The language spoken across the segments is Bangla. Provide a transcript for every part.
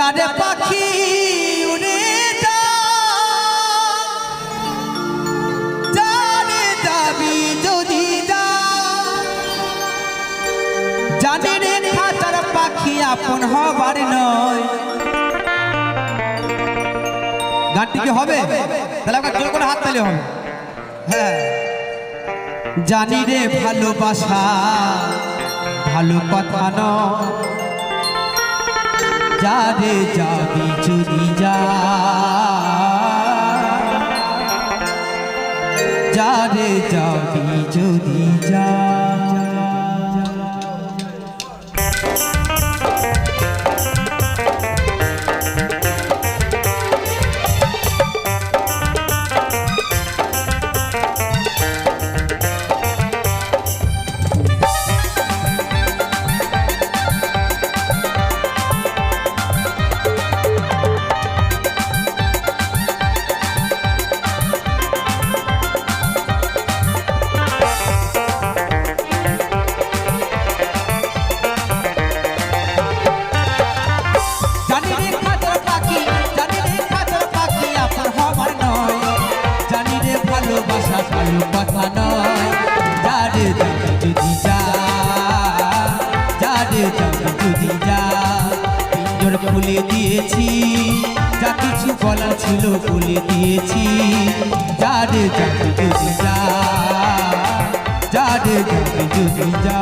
যারে পাখি উড়ে যা যারে যাবি যদি যা জানি রে খাঁচার পাখি আপন হবার নয়। গানটি কি হবে? তাহলে আপনার জোর করে হাত তালে হবে। হ্যাঁ, জানি রে ভালোবাসা ভালো কথা নয়, যারে যাবি যদি যা যারে যাবি যদি যা। ভালোবাসা ভালো কথা নয়, যারে যাবি যদি যা যারে যাবি যদি যা। পিঞ্জর খুলে দিয়েছি, যা কিছু বলার ছিল বলে দিয়েছি, যারে যাবি যদি যা যারে যাবি যদি যা।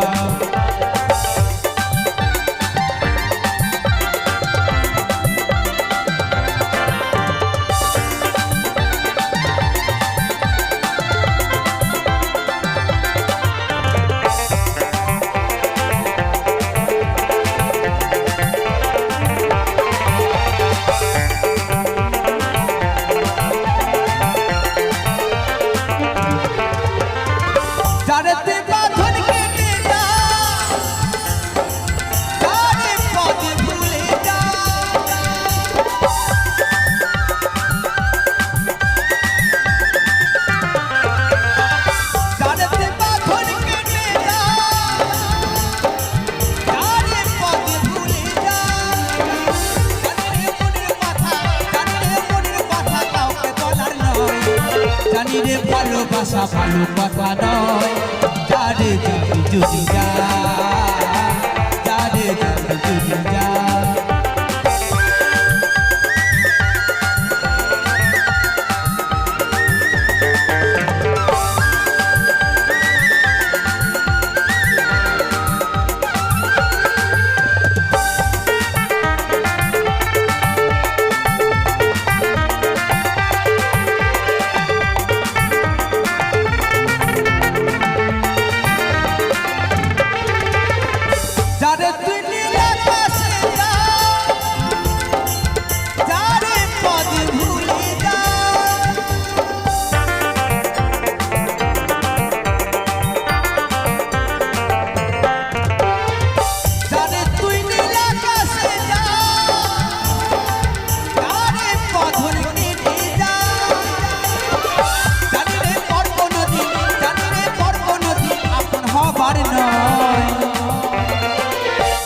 জানি রে ভালোবাসা ভালো কথা নয়, যারে যাবি যদি যা যারে যাবি যদি যা।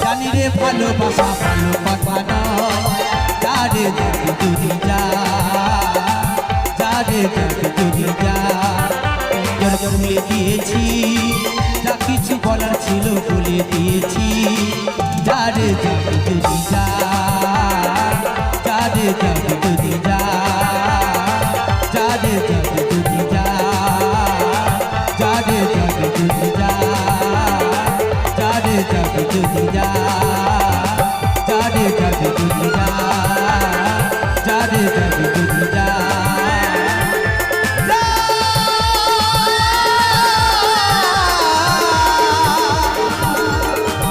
জানি রে ভালোবাসা ভালো কথা নয়, যারে যাবি যদি যা যারে যাবি যদি যা। পিঞ্জর খুলে দিয়েছি, যা কিছু বলার ছিল বলে দিয়েছি, যারে যাবি যদি যা যারে যাবি যদি যা যারে যাবি যদি যা যারে যাবি যদি যা যারে যাবি যদি যা যারে যাবি যদি যা যারে যাবি যদি যা।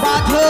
বাঁধো